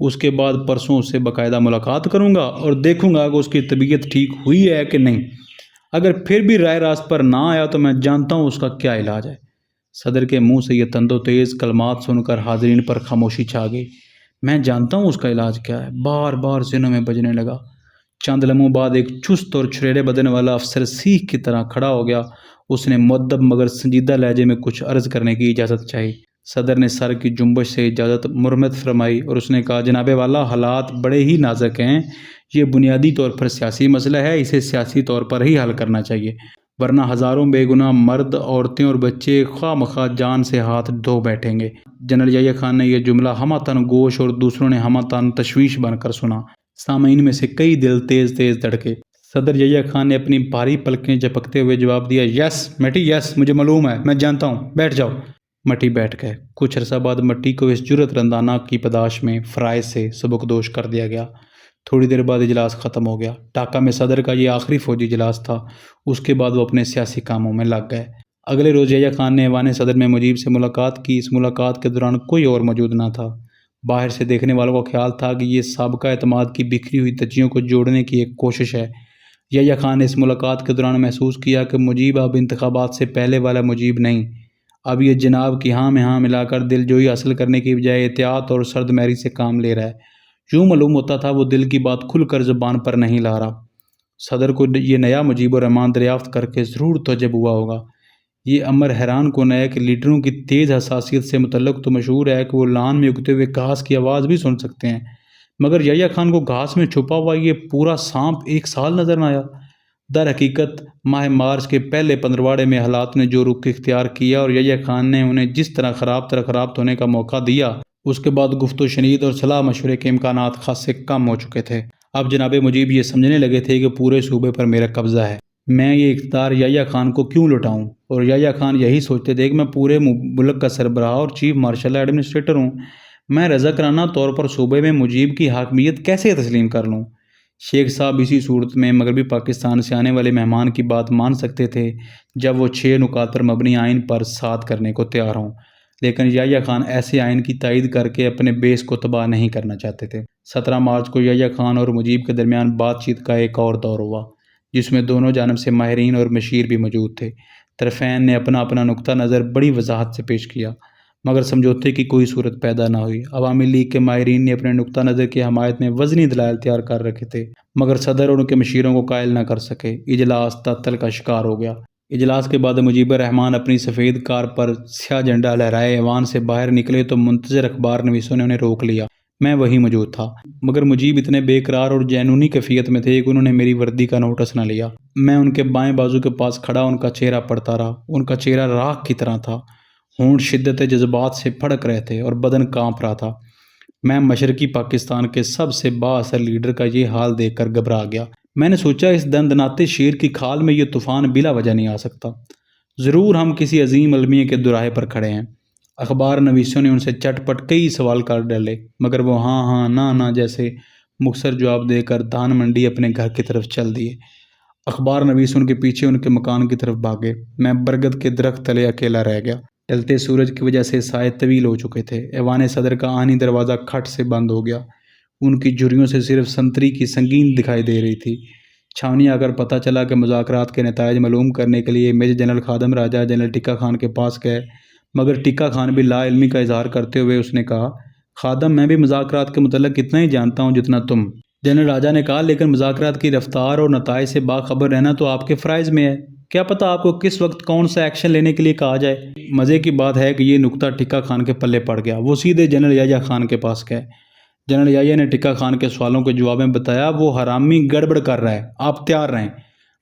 اس کے بعد پرسوں اس سے باقاعدہ ملاقات کروں گا اور دیکھوں گا کہ اس کی طبیعت ٹھیک ہوئی ہے کہ نہیں۔ اگر پھر بھی رائے راست پر نہ آیا تو میں جانتا ہوں اس کا کیا علاج ہے۔ صدر کے منہ سے یہ تند و تیز کلمات سن کر حاضرین پر خاموشی چھا گئی۔ میں جانتا ہوں اس کا علاج کیا ہے، بار بار ذہنوں میں بجنے لگا۔ چند لمحوں بعد ایک چست اور چھڑیرے بدن والا افسر سیخ کی طرح کھڑا ہو گیا۔ اس نے مؤدب مگر سنجیدہ لہجے میں کچھ عرض کرنے کی اجازت چاہی۔ صدر نے سر کی جنبش سے اجازت مرمت فرمائی اور اس نے کہا، جناب والا، حالات بڑے ہی نازک ہیں۔ یہ بنیادی طور پر سیاسی مسئلہ ہے، اسے سیاسی طور پر ہی حل کرنا چاہیے، ورنہ ہزاروں بے گناہ مرد، عورتیں اور بچے خواہ مخواہ جان سے ہاتھ دھو بیٹھیں گے۔ جنرل یحییٰ خان نے یہ جملہ ہمہ تن گوش اور دوسروں نے ہمہ تن تشویش بن کر سنا۔ سامعین میں سے کئی دل تیز تیز دھڑکے۔ صدر یحییٰ خان نے اپنی بھاری پلکیں جھپکتے ہوئے جواب دیا، یس مٹی، یس، مجھے معلوم ہے، میں جانتا ہوں، بیٹھ جاؤ۔ مٹی بیٹھ گئے۔ کچھ عرصہ بعد مٹی کو اس جرأت رندانہ کی پاداش میں فرائض سے سبکدوش کر دیا گیا۔ تھوڑی دیر بعد اجلاس ختم ہو گیا۔ ڈھاکہ میں صدر کا یہ آخری فوجی اجلاس تھا۔ اس کے بعد وہ اپنے سیاسی کاموں میں لگ گئے۔ اگلے روز یحییٰ خان نے ایوان صدر میں مجیب سے ملاقات کی۔ اس ملاقات کے دوران کوئی اور موجود نہ تھا۔ باہر سے دیکھنے والوں کا خیال تھا کہ یہ سابقہ اعتماد کی بکھری ہوئی دھجیوں کو جوڑنے کی ایک کوشش ہے۔ یحییٰ خان نے اس ملاقات کے دوران محسوس کیا کہ مجیب اب انتخابات سے پہلے والا مجیب نہیں۔ اب یہ جناب کی ہاں میں ہاں ملا کر دل جوئی حاصل کرنے کی بجائے احتیاط اور سرد مہری سے کام لے رہا ہے۔ یوں معلوم ہوتا تھا وہ دل کی بات کھل کر زبان پر نہیں لا رہا۔ صدر کو یہ نیا مجیب الرحمان دریافت کر کے ضرور تعجب ہوا ہوگا۔ یہ امر حیران کن ہے کہ لیڈروں کی تیز حساسیت سے متعلق تو مشہور ہے کہ وہ لان میں اگتے ہوئے گھاس کی آواز بھی سن سکتے ہیں، مگر یحییٰ خان کو گھاس میں چھپا ہوا یہ پورا سانپ ایک سال نظر نہ آیا۔ در حقیقت ماہ مارچ کے پہلے پندرواڑے میں حالات نے جو رخ اختیار کیا اور یحییٰ خان نے انہیں جس طرح خراب ہونے کا موقع دیا، اس کے بعد گفت و شنید اور صلاح مشورے کے امکانات خاصے کم ہو چکے تھے۔ اب جناب مجیب یہ سمجھنے لگے تھے کہ پورے صوبے پر میرا قبضہ ہے، میں یہ اقتدار یحییٰ خان کو کیوں لٹاؤں، اور یحییٰ خان یہی سوچتے تھے کہ میں پورے ملک کا سربراہ اور چیف مارشل ایڈمنسٹریٹر ہوں، میں رضاکارانہ طور پر صوبے میں مجیب کی حاکمیت کیسے تسلیم کر لوں۔ شیخ صاحب اسی صورت میں مغربی پاکستان سے آنے والے مہمان کی بات مان سکتے تھے جب وہ 6 نکات پر مبنی آئین پر سات کرنے کو تیار ہوں، لیکن یحییٰ خان ایسے آئین کی تائید کر کے اپنے بیس کو تباہ نہیں کرنا چاہتے تھے۔ 17 مارچ کو یحییٰ خان اور مجیب کے درمیان بات چیت کا ایک اور دور ہوا، جس میں دونوں جانب سے ماہرین اور مشیر بھی موجود تھے۔ طرفین نے اپنا اپنا نقطہ نظر بڑی وضاحت سے پیش کیا، مگر سمجھوتے کی کوئی صورت پیدا نہ ہوئی۔ عوامی لیگ کے ماہرین نے اپنے نقطہ نظر کی حمایت میں وزنی دلائل تیار کر رکھے تھے، مگر صدر اور ان کے مشیروں کو قائل نہ کر سکے۔ اجلاس تعطل کا شکار ہو گیا۔ اجلاس کے بعد مجیب الرحمان اپنی سفید کار پر سیاہ جھنڈا لہرائے ایوان سے باہر نکلے تو منتظر اخبار نویسوں نے انہیں روک لیا۔ میں وہیں موجود تھا، مگر مجیب اتنے بے قرار اور جنونی کیفیت میں تھے کہ انہوں نے میری وردی کا نوٹس نہ لیا۔ میں ان کے بائیں بازو کے پاس کھڑا ان کا چہرہ پڑھتا رہا۔ ان کا چہرہ راکھ کی طرح تھا، ہونٹ شدت جذبات سے پھڑک رہے تھے اور بدن کانپ رہا تھا۔ میں مشرقی پاکستان کے سب سے با اثر لیڈر کا یہ حال دیکھ کر گھبرا گیا۔ میں نے سوچا اس دندناتے شیر کی کھال میں یہ طوفان بلا وجہ نہیں آ سکتا، ضرور ہم کسی عظیم المیہ کے دوراہے پر کھڑے ہیں۔ اخبار نویسوں نے ان سے چٹ پٹ کئی سوال کر ڈالے، مگر وہ ہاں ہاں نہ نہ جیسے مختصر جواب دے کر دھان منڈی اپنے گھر کی طرف چل دیے۔ اخبار نویس ان کے پیچھے ان کے مکان کی طرف بھاگے۔ میں برگد کے درخت تلے اکیلا رہ گیا۔ ڈھلتے سورج کی وجہ سے سائے طویل ہو چکے تھے۔ ایوان صدر کا آہنی دروازہ کھٹ سے بند ہو گیا۔ ان کی جھریوں سے صرف سنتری کی سنگین دکھائی دے رہی تھی۔ چھاونی آ کر پتہ چلا کہ مذاکرات کے نتائج معلوم کرنے کے لیے میجر جنرل خادم راجہ جنرل ٹکا خان کے پاس گئے، مگر ٹکا خان بھی لا علمی کا اظہار کرتے ہوئے اس نے کہا، خادم میں بھی مذاکرات کے متعلق اتنا ہی جانتا ہوں جتنا تم۔ جنرل راجہ نے کہا، لیکن مذاکرات کی رفتار اور نتائج سے باخبر رہنا تو آپ کے فرائض میں ہے، کیا پتہ آپ کو کس وقت کون سا ایکشن لینے کے لیے کہا جائے۔ مزے کی بات ہے کہ یہ نکتہ ٹکا خان کے پلے پڑ گیا۔ وہ سیدھے جنرل یحییٰ خان کے پاس گئے۔ جنرل یحییٰ نے ٹکا خان کے سوالوں کے جواب میں بتایا، وہ حرامی گڑبڑ کر رہا ہے، آپ تیار رہیں۔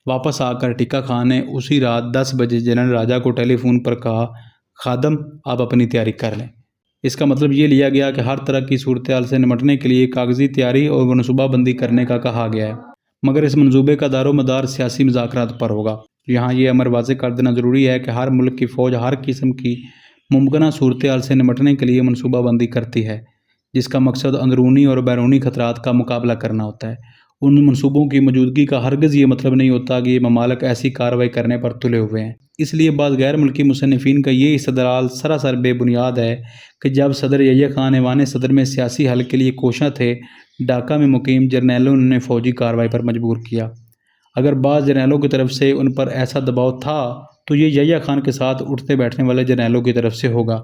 واپس آ کر ٹکا خان نے اسی رات 10 بجے جنرل راجہ کو ٹیلی فون پر کہا، خادم آپ اپنی تیاری کر لیں۔ اس کا مطلب یہ لیا گیا کہ ہر طرح کی صورتحال سے نمٹنے کے لیے کاغذی تیاری اور منصوبہ بندی کرنے کا کہا گیا ہے، مگر اس منصوبے کا دار و مدار سیاسی مذاکرات پر ہوگا۔ یہاں یہ امر واضح کر دینا ضروری ہے کہ ہر ملک کی فوج ہر قسم کی ممکنہ صورتحال سے نمٹنے کے لیے منصوبہ بندی کرتی ہے، جس کا مقصد اندرونی اور بیرونی خطرات کا مقابلہ کرنا ہوتا ہے۔ ان منصوبوں کی موجودگی کا ہرگز یہ مطلب نہیں ہوتا کہ یہ ممالک ایسی کارروائی کرنے پر تلے ہوئے ہیں۔ اس لیے بعض غیر ملکی مصنفین کا یہ استدلال سراسر بے بنیاد ہے کہ جب صدر یحییٰ خان ایوان صدر میں سیاسی حل کے لیے کوشاں تھے، ڈھاکہ میں مقیم جرنیلوں نے انہیں فوجی کارروائی پر مجبور کیا۔ اگر بعض جرنیلوں کی طرف سے ان پر ایسا دباؤ تھا تو یہ یحییٰ خان کے ساتھ اٹھتے بیٹھنے والے جرنیلوں کی طرف سے ہوگا۔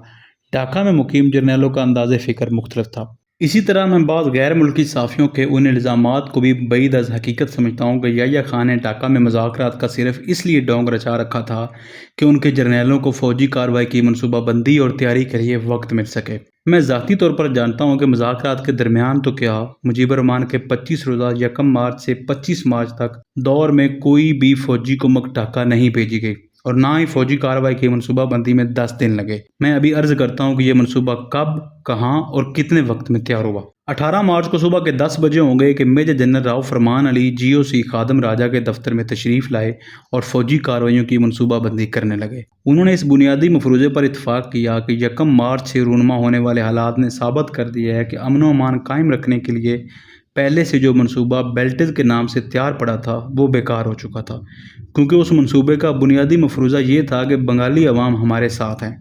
ڈھاکہ میں مقیم جرنیلوں کا انداز فکر مختلف تھا۔ اسی طرح میں بعض غیر ملکی صحافیوں کے ان الزامات کو بھی بعید از حقیقت سمجھتا ہوں کہ یحییٰ خان نے ڈھاکہ میں مذاکرات کا صرف اس لیے ڈونگ رچا رکھا تھا کہ ان کے جرنیلوں کو فوجی کارروائی کی منصوبہ بندی اور تیاری کے لیے وقت مل سکے۔ میں ذاتی طور پر جانتا ہوں کہ مذاکرات کے درمیان تو کیا، مجیب الرحمان کے 25 روزہ 1 مارچ سے 25 مارچ تک دور میں کوئی بھی فوجی کمک ڈھاکہ نہیں بھیجی گئی اور نہ ہی فوجی کارروائی کی منصوبہ بندی میں 10 دن لگے۔ میں ابھی عرض کرتا ہوں کہ یہ منصوبہ کب، کہاں اور کتنے وقت میں تیار ہوا۔ 18 مارچ کو صبح کے 10 بجے ہوں گے کہ میجر جنرل راؤ فرمان علی GOC خادم راجہ کے دفتر میں تشریف لائے اور فوجی کارروائیوں کی منصوبہ بندی کرنے لگے۔ انہوں نے اس بنیادی مفروضے پر اتفاق کیا کہ 1 مارچ سے رونما ہونے والے حالات نے ثابت کر دیا ہے کہ امن و امان قائم رکھنے کے لیے پہلے سے جو منصوبہ بیلٹز کے نام سے تیار پڑا تھا وہ بیکار ہو چکا تھا، کیونکہ اس منصوبے کا بنیادی مفروضہ یہ تھا کہ بنگالی عوام ہمارے ساتھ ہیں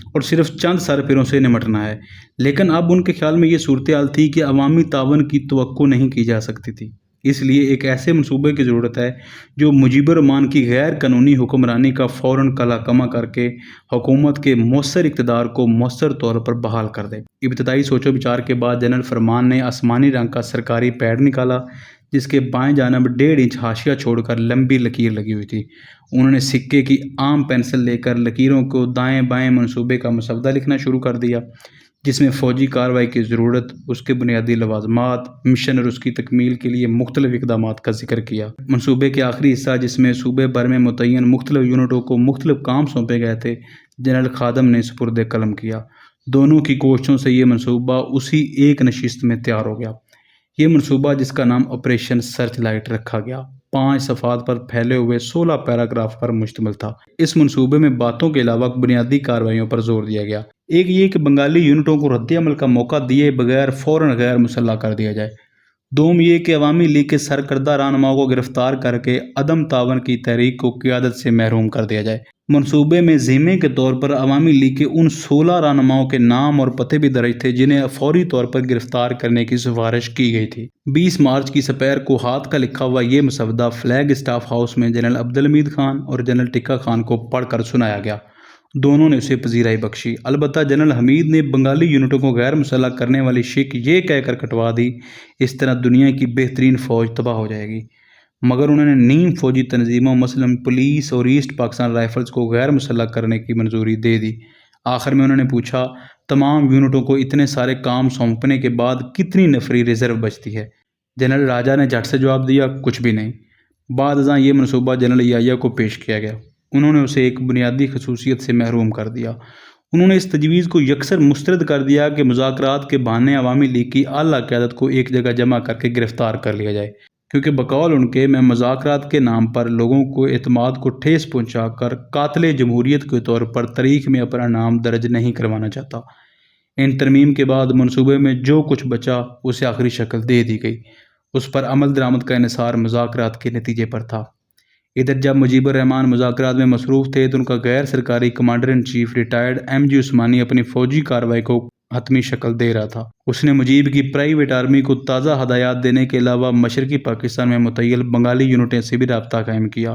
اور صرف چند سرپیروں سے نمٹنا ہے۔ لیکن اب ان کے خیال میں یہ صورتحال تھی کہ عوامی تعاون کی توقع نہیں کی جا سکتی تھی، اس لیے ایک ایسے منصوبے کی ضرورت ہے جو مجیب الرحمان کی غیر قانونی حکمرانی کا فوراً کلا کما کر کے حکومت کے مؤثر اقتدار کو مؤثر طور پر بحال کر دے۔ ابتدائی سوچ و بچار کے بعد جنرل فرمان نے آسمانی رنگ کا سرکاری پیڈ نکالا جس کے بائیں جانب 1.5 انچ حاشیہ چھوڑ کر لمبی لکیر لگی ہوئی تھی۔ انہوں نے سکے کی عام پینسل لے کر لکیروں کو دائیں بائیں منصوبے کا مسودہ لکھنا شروع کر دیا، جس میں فوجی کارروائی کی ضرورت، اس کے بنیادی لوازمات، مشن اور اس کی تکمیل کے لیے مختلف اقدامات کا ذکر کیا۔ منصوبے کے آخری حصہ، جس میں صوبے بھر میں متعین مختلف یونٹوں کو مختلف کام سونپے گئے تھے، جنرل خادم نے سپرد قلم کیا۔ دونوں کی کوششوں سے یہ منصوبہ اسی ایک نشست میں تیار ہو گیا۔ یہ منصوبہ، جس کا نام آپریشن سرچ لائٹ رکھا گیا، 5 صفحات پر پھیلے ہوئے 16 پیراگراف پر مشتمل تھا۔ اس منصوبے میں باتوں کے علاوہ بنیادی کارروائیوں پر زور دیا گیا۔ ایک یہ کہ بنگالی یونٹوں کو رد عمل کا موقع دیے بغیر فوراً غیر مسلح کر دیا جائے۔ دوم یہ کہ عوامی لیگ کے سرکردہ رہنماؤں کو گرفتار کر کے عدم تعاون کی تحریک کو قیادت سے محروم کر دیا جائے۔ منصوبے میں ذمے کے طور پر عوامی لیگ کے ان 16 رہنماؤں کے نام اور پتے بھی درج تھے جنہیں فوری طور پر گرفتار کرنے کی سفارش کی گئی تھی۔ 20 مارچ کی سپیر کو ہاتھ کا لکھا ہوا یہ مسودہ فلیگ اسٹاف ہاؤس میں جنرل عبدالحمید خان اور جنرل ٹکا خان کو پڑھ کر سنایا گیا۔ دونوں نے اسے پذیرائی بخشی، البتہ جنرل حمید نے بنگالی یونٹوں کو غیر مسلح کرنے والی شک یہ کہہ کر کٹوا دی، اس طرح دنیا کی بہترین فوج تباہ ہو جائے گی۔ مگر انہوں نے نیم فوجی تنظیموں مثلاً پولیس اور ایسٹ پاکستان رائفلز کو غیر مسلح کرنے کی منظوری دے دی۔ آخر میں انہوں نے پوچھا، تمام یونٹوں کو اتنے سارے کام سونپنے کے بعد کتنی نفری ریزرو بچتی ہے؟ جنرل راجہ نے جھٹ سے جواب دیا، کچھ بھی نہیں۔ بعد ازاں یہ منصوبہ جنرل یحییٰ کو پیش کیا گیا، انہوں نے اسے ایک بنیادی خصوصیت سے محروم کر دیا۔ انہوں نے اس تجویز کو یکسر مسترد کر دیا کہ مذاکرات کے بہانے عوامی لیگ کی اعلیٰ قیادت کو ایک جگہ جمع کر کے گرفتار کر لیا جائے، کیونکہ بقول ان کے، میں مذاکرات کے نام پر لوگوں کو اعتماد کو ٹھیس پہنچا کر قاتل جمہوریت کے طور پر تاریخ میں اپنا نام درج نہیں کروانا چاہتا۔ ان ترمیم کے بعد منصوبے میں جو کچھ بچا اسے آخری شکل دے دی گئی۔ اس پر عمل درآمد کا انحصار مذاکرات کے نتیجے پر تھا۔ ادھر جب مجیب الرحمان مذاکرات میں مصروف تھے تو ان کا غیر سرکاری commander in chief retired MG Usmani اپنی فوجی کارروائی کو حتمی شکل دے رہا تھا۔ اس نے مجیب کی پرائیویٹ آرمی کو تازہ ہدایات دینے کے علاوہ مشرقی پاکستان میں متعین بنگالی یونٹیں سے بھی رابطہ قائم کیا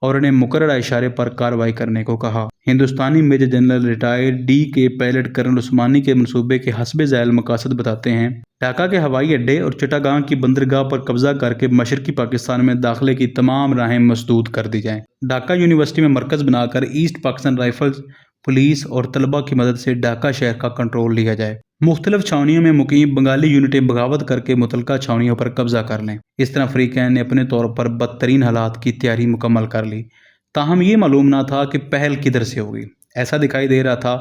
اور انہیں مقررہ اشارے پر کارروائی کرنے کو کہا۔ ہندوستانی major general retired D.K. Pilot colonel Usmani کے منصوبے کے حسب ذیل مقاصد بتاتے ہیں، ڈھاکہ کے ہوائی اڈے اور چٹاگانگ کی بندرگاہ پر قبضہ کر کے مشرقی پاکستان میں داخلے کی تمام راہیں مسدود کر دی جائیں۔ ڈھاکہ یونیورسٹی میں مرکز بنا کر ایسٹ پاکستان رائفلز، پولیس اور طلبہ کی مدد سے ڈھاکہ شہر کا کنٹرول لیا جائے۔ مختلف چھاؤنیوں میں مقیم بنگالی یونٹیں بغاوت کر کے متعلقہ چھاؤنیوں پر قبضہ کر لیں۔ اس طرح فریقین نے اپنے طور پر بدترین حالات کی تیاری مکمل کر لی۔ تاہم یہ معلوم نہ تھا کہ پہل کدھر سے ہوگی۔ ایسا دکھائی دے رہا تھا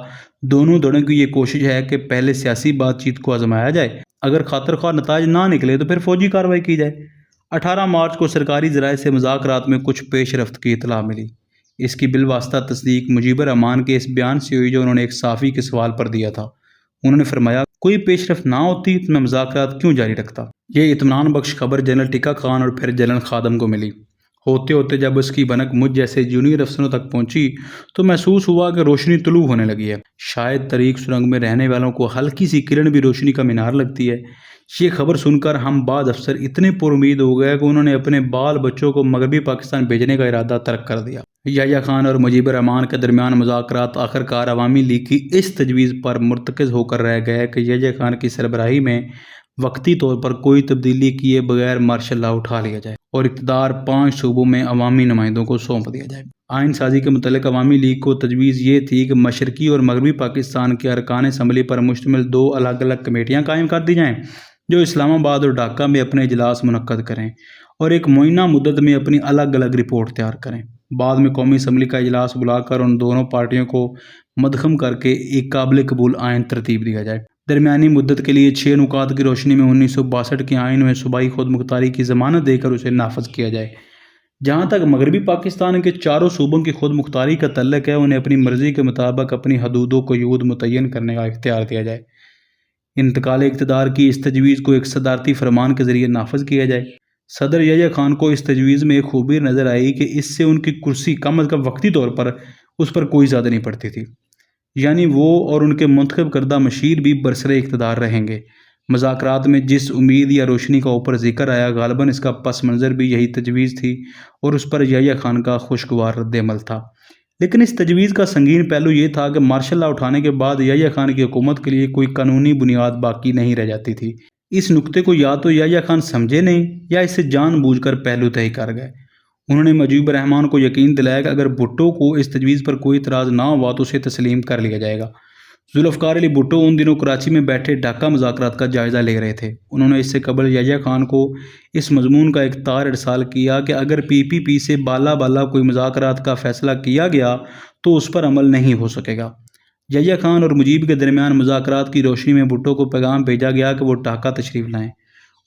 دونوں دھڑوں کی یہ کوشش ہے کہ پہلے سیاسی بات چیت کو آزمایا جائے، اگر خاطر خواہ نتائج نہ نکلے تو پھر فوجی کارروائی کی جائے۔ 18 مارچ کو سرکاری ذرائع سے مذاکرات میں کچھ پیش رفت کی اطلاع ملی۔ اس کی بالواسطہ تصدیق مجیب الرحمان کے اس بیان سے ہوئی جو انہوں نے ایک صحافی کے سوال پر دیا تھا۔ انہوں نے فرمایا، کوئی پیش رفت نہ ہوتی تو میں مذاکرات کیوں جاری رکھتا؟ یہ اطمینان بخش خبر جنرل ٹکا خان اور پھر جنرل خادم کو ملی ہوتے ہوتے جب اس کی بھنک مجھ جیسے جونیئر افسروں تک پہنچی تو محسوس ہوا کہ روشنی طلوع ہونے لگی ہے۔ شاید طریق سرنگ میں رہنے والوں کو ہلکی سی کرن بھی روشنی کا مینار لگتی ہے۔ یہ خبر سن کر ہم بعض افسر اتنے پر امید ہو گئے کہ انہوں نے اپنے بال بچوں کو مغربی پاکستان بھیجنے کا ارادہ ترک کر دیا۔ یحییٰ خان اور مجیب الرحمان کے درمیان مذاکرات آخرکار عوامی لیگ کی اس تجویز پر مرتکز ہو کر رہ گئے کہ یحییٰ خان کی سربراہی میں وقتی طور پر کوئی تبدیلی کیے بغیر مارشل لا اٹھا لیا جائے اور اقتدار 5 صوبوں میں عوامی نمائندوں کو سونپ دیا جائے۔ آئین سازی کے متعلق عوامی لیگ کو تجویز یہ تھی کہ مشرقی اور مغربی پاکستان کے ارکان اسمبلی پر مشتمل 2 الگ الگ کمیٹیاں قائم کر دی جائیں جو اسلام آباد اور ڈھاکہ میں اپنے اجلاس منعقد کریں اور ایک معینہ مدت میں اپنی الگ الگ رپورٹ تیار کریں۔ بعد میں قومی اسمبلی کا اجلاس بلا کر ان دونوں پارٹیوں کو مدغم کر کے ایک قابل قبول آئین ترتیب دیا جائے۔ درمیانی مدت کے لیے 6 نکات کی روشنی میں 1962 کے آئین میں صوبائی خود مختاری کی ضمانت دے کر اسے نافذ کیا جائے۔ جہاں تک مغربی پاکستان کے 4 صوبوں کی خود مختاری کا تعلق ہے، انہیں اپنی مرضی کے مطابق اپنی حدود و قیود متعین کرنے کا اختیار دیا جائے۔ انتقال اقتدار کی اس تجویز کو ایک صدارتی فرمان کے ذریعے نافذ کیا جائے۔ صدر یحییٰ خان کو اس تجویز میں ایک خوبی نظر آئی کہ اس سے ان کی کرسی کم از کم وقتی طور پر اس پر کوئی زیادہ نہیں پڑتی تھی، یعنی وہ اور ان کے منتخب کردہ مشیر بھی برسر اقتدار رہیں گے۔ مذاکرات میں جس امید یا روشنی کا اوپر ذکر آیا، غالباً اس کا پس منظر بھی یہی تجویز تھی اور اس پر یحییٰ خان کا خوشگوار رد عمل تھا۔ لیکن اس تجویز کا سنگین پہلو یہ تھا کہ مارشل لا اٹھانے کے بعد یحییٰ خان کی حکومت کے لیے کوئی قانونی بنیاد باقی نہیں رہ جاتی تھی۔ اس نکتے کو یا تو یحییٰ خان سمجھے نہیں یا اسے جان بوجھ کر پہلو طے کر گئے۔ انہوں نے مجیب الرحمان کو یقین دلایا کہ اگر بھٹو کو اس تجویز پر کوئی اعتراض نہ ہوا تو اسے تسلیم کر لیا جائے گا۔ ذوالفقار علی بھٹو ان دنوں کراچی میں بیٹھے ڈھاکہ مذاکرات کا جائزہ لے رہے تھے۔ انہوں نے اس سے قبل یحییٰ خان کو اس مضمون کا ایک تار ارسال کیا کہ اگر PPP سے بالا کوئی مذاکرات کا فیصلہ کیا گیا تو اس پر عمل نہیں ہو سکے گا۔ یحییٰ خان اور مجیب کے درمیان مذاکرات کی روشنی میں بھٹو کو پیغام بھیجا گیا کہ وہ ڈھاکہ تشریف لائیں۔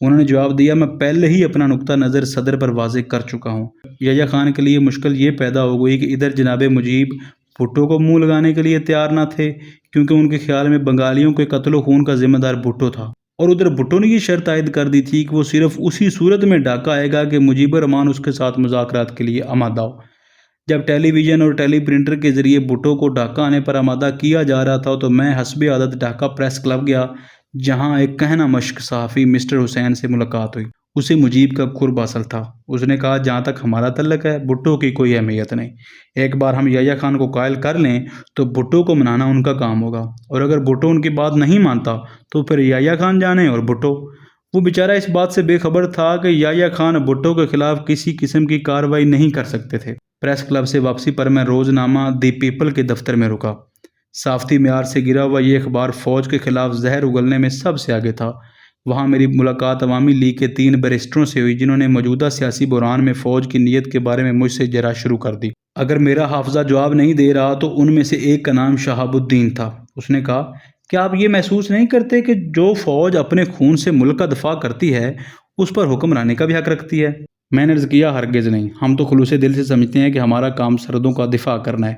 انہوں نے جواب دیا، میں پہلے ہی اپنا نقطہ نظر صدر پر واضح کر چکا ہوں۔ یحییٰ خان کے لیے مشکل یہ پیدا ہو گئی کہ ادھر جناب مجیب بھٹو کو منہ لگانے کے لیے تیار نہ تھے کیونکہ ان کے خیال میں بنگالیوں کے قتل و خون کا ذمہ دار بھٹو تھا، اور ادھر بھٹو نے یہ شرط عائد کر دی تھی کہ وہ صرف اسی صورت میں ڈھاکہ آئے گا کہ مجیب الرحمان اس کے ساتھ مذاکرات کے لیے آمادہ ہو۔ جب ٹیلی ویژن اور ٹیلی پرنٹر کے ذریعے بھٹو کو ڈھاکہ آنے پر آمادہ کیا جا رہا تھا تو میں حسب عادت ڈھاکہ پریس کلب گیا، جہاں ایک کہنا مشق صحافی مسٹر حسین سے ملاقات ہوئی۔ اسے مجیب کا قرب حاصل تھا۔ اس نے کہا، جہاں تک ہمارا تعلق ہے بھٹو کی کوئی اہمیت نہیں، ایک بار ہم یحییٰ خان کو قائل کر لیں تو بھٹو کو منانا ان کا کام ہوگا، اور اگر بھٹو ان کی بات نہیں مانتا تو پھر یحییٰ خان جانے اور بھٹو۔ وہ بیچارہ اس بات سے بے خبر تھا کہ یحییٰ خان بھٹو کے خلاف کسی قسم کی کارروائی نہیں کر سکتے تھے۔ پریس کلب سے واپسی پر میں روزنامہ دی پیپل کے دفتر میں رکا۔ صحافتی معیار سے گرا ہوا یہ اخبار فوج کے خلاف زہر اگلنے میں سب سے آگے تھا۔ وہاں میری ملاقات عوامی لیگ کے 3 بیرسٹروں سے ہوئی جنہوں نے موجودہ سیاسی بحران میں فوج کی نیت کے بارے میں مجھ سے جرا شروع کر دی۔ اگر میرا حافظہ جواب نہیں دے رہا تو ان میں سے ایک کا نام شہاب الدین تھا۔ اس نے کہا، کیا آپ یہ محسوس نہیں کرتے کہ جو فوج اپنے خون سے ملک کا دفاع کرتی ہے اس پر حکمرانی کا بھی حق رکھتی ہے؟ میں نے عرض کیا، ہرگز نہیں، ہم تو خلوص دل سے سمجھتے ہیں کہ ہمارا کام سرحدوں کا دفاع کرنا ہے۔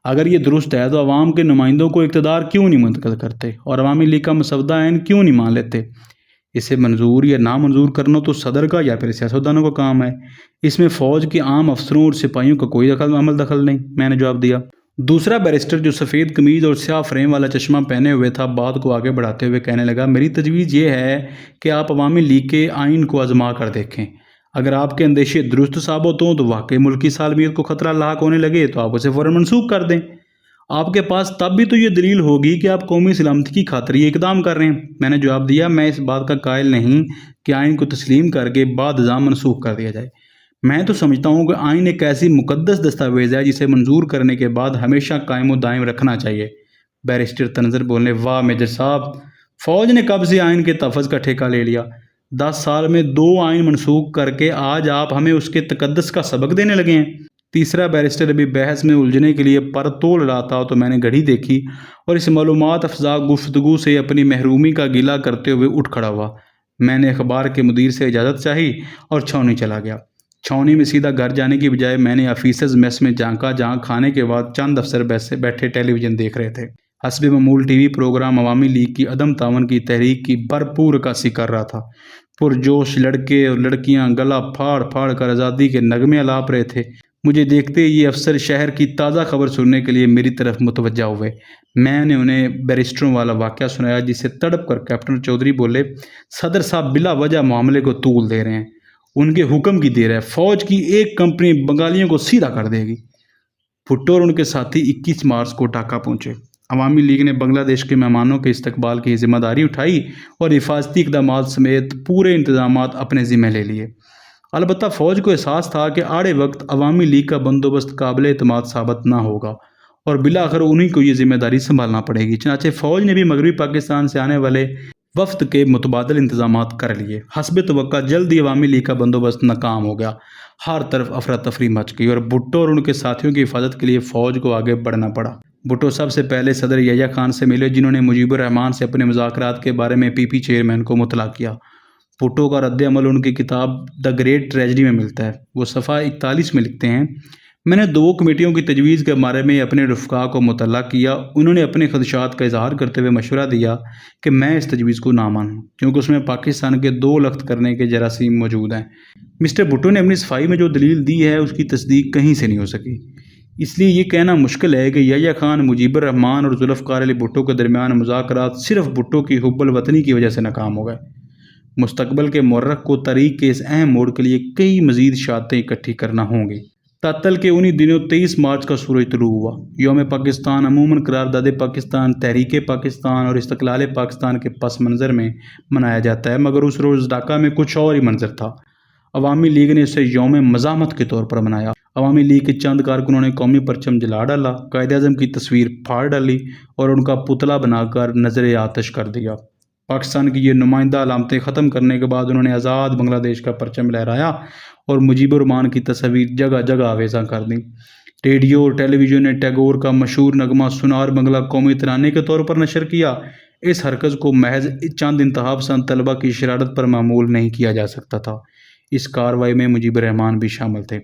اگر یہ درست ہے تو عوام کے نمائندوں کو اقتدار کیوں نہیں منتقل کرتے اور عوامی لیگ کا مسودہ عین کیوں نہیں مان لیتے؟ اسے منظور یا نامنظور کرنا تو صدر کا یا پھر سیاستدانوں کا کام ہے، اس میں فوج کے عام افسروں اور سپاہیوں کا کوئی دخل نہیں، میں نے جواب دیا۔ دوسرا بیرسٹر جو سفید قمیض اور سیاہ فریم والا چشمہ پہنے ہوئے تھا بات کو آگے بڑھاتے ہوئے کہنے لگا، میری تجویز یہ ہے کہ آپ عوامی لیگ کے آئین کو آزما کر دیکھیں۔ اگر آپ کے اندیشے درست ثابت ہوں تو واقعی ملک کی سالمیت کو خطرہ لاحق ہونے لگے تو آپ اسے فوراً منسوخ کر دیں۔ آپ کے پاس تب بھی تو یہ دلیل ہوگی کہ آپ قومی سلامتی کی خاطر یہ اقدام کر رہے ہیں۔ میں نے جواب دیا، میں اس بات کا قائل نہیں کہ آئین کو تسلیم کر کے بعد ازاں منسوخ کر دیا جائے۔ میں تو سمجھتا ہوں کہ آئین ایک ایسی مقدس دستاویز ہے جسے منظور کرنے کے بعد ہمیشہ قائم و دائم رکھنا چاہیے۔ بیرسٹر تنظر بولنے، واہ میجر صاحب، فوج نے کب سے آئین کے تحفظ کا ٹھیکہ لے لیا؟ 10 سال میں 2 آئین منسوخ کر کے آج آپ ہمیں اس کے تقدس کا سبق دینے لگے ہیں۔ تیسرا بیرسٹر ابھی بحث میں الجھنے کے لیے پر تول رہا تھا تو میں نے گھڑی دیکھی اور اس معلومات افزا گفتگو سے اپنی محرومی کا گلہ کرتے ہوئے اٹھ کھڑا ہوا۔ میں نے اخبار کے مدیر سے اجازت چاہی اور چھاؤنی چلا گیا۔ چھاؤنی میں سیدھا گھر جانے کی بجائے میں نے آفیسرز میس میں جھانکا جہاں کھانے کے بعد چند افسر بیٹھے ٹیلی ویژن دیکھ رہے تھے۔ حسب معمول ٹی وی پروگرام عوامی لیگ کی عدم تعاون کی تحریک کی بھرپور عکاسی کر رہا تھا۔ پرجوش لڑکے اور لڑکیاں گلا پھاڑ پھاڑ کر آزادی کے نغمے الاپ رہے تھے۔ مجھے دیکھتے ہی یہ افسر شہر کی تازہ خبر سننے کے لیے میری طرف متوجہ ہوئے۔ میں نے انہیں بیرسٹروں والا واقعہ سنایا، جسے تڑپ کر کیپٹن چودھری بولے، صدر صاحب بلا وجہ معاملے کو طول دے رہے ہیں، ان کے حکم کی دیر ہے، فوج کی ایک کمپنی بنگالیوں کو سیدھا کر دے گی۔ بھٹو اور ان کے ساتھی 21 مارچ کو ڈھاکہ پہنچے۔ عوامی لیگ نے بنگلہ دیش کے مہمانوں کے استقبال کی ذمہ داری اٹھائی اور حفاظتی اقدامات سمیت پورے انتظامات اپنے ذمہ لے لیے۔ البتہ فوج کو احساس تھا کہ آڑے وقت عوامی لیگ کا بندوبست قابل اعتماد ثابت نہ ہوگا اور بالآخر انہی کو یہ ذمہ داری سنبھالنا پڑے گی۔ چنانچہ فوج نے بھی مغربی پاکستان سے آنے والے وفد کے متبادل انتظامات کر لیے۔ حسب توقع جلد ہی عوامی لیگ کا بندوبست ناکام ہو گیا، ہر طرف افراتفری مچ گئی اور بھٹو اور ان کے ساتھیوں کی حفاظت کے لیے فوج کو آگے بڑھنا پڑا۔ بھٹو سب سے پہلے صدر یحییٰ خان سے ملے، جنہوں نے مجیب الرحمان سے اپنے مذاکرات کے بارے میں پی چیئرمین کو مطلع کیا۔ بھٹو کا رد عمل ان کی کتاب دا گریٹ ٹریجڈی میں ملتا ہے۔ وہ صفحہ 41 میں لکھتے ہیں، میں نے 2 کمیٹیوں کی تجویز کے بارے میں اپنے رفقا کو مطلع کیا۔ انہوں نے اپنے خدشات کا اظہار کرتے ہوئے مشورہ دیا کہ میں اس تجویز کو نہ مانوں، کیونکہ اس میں پاکستان کے 2 لخت کرنے کے جراثیم موجود ہیں۔ مسٹر بھٹو نے اپنی صفائی میں جو دلیل دی ہے، اس کی تصدیق کہیں سے نہیں ہو سکی۔ اس لیے یہ کہنا مشکل ہے کہ یحییٰ خان، مجیب الرحمان اور ذوالفقار علی بھٹو کے درمیان مذاکرات صرف بھٹو کی حب الوطنی کی وجہ سے ناکام ہو گئے۔ مستقبل کے مورخ کو تاریخ کے اس اہم موڑ کے لیے کئی مزید شہادتیں اکٹھی کرنا ہوں گی۔ تعطل کے انہی دنوں 23 مارچ کا سورج طلوع ہوا۔ یوم پاکستان عموماً قرارداد پاکستان، تحریک پاکستان اور استقلال پاکستان کے پس منظر میں منایا جاتا ہے، مگر اس روز ڈھاکہ میں کچھ اور ہی منظر تھا۔ عوامی لیگ نے اسے یوم مزاحمت کے طور پر منایا۔ عوامی لیگ کے چند کارکنوں نے قومی پرچم جلا ڈالا، قائد اعظم کی تصویر پھاڑ ڈالی اور ان کا پتلا بنا کر نظر آتش کر دیا۔ پاکستان کی یہ نمائندہ علامتیں ختم کرنے کے بعد انہوں نے آزاد بنگلہ دیش کا پرچم لہرایا اور مجیب الرحمان کی تصاویر جگہ جگہ آویزاں کر دیں۔ ریڈیو اور ٹیلی ویژن نے ٹیگور کا مشہور نغمہ سنار بنگلہ قومی ترانے کے طور پر نشر کیا۔ اس حرکت کو محض چند انتخاب پسند طلبہ کی شرارت پر معمول نہیں کیا جا سکتا تھا۔ اس کارروائی میں مجیب الرحمان بھی شامل تھے۔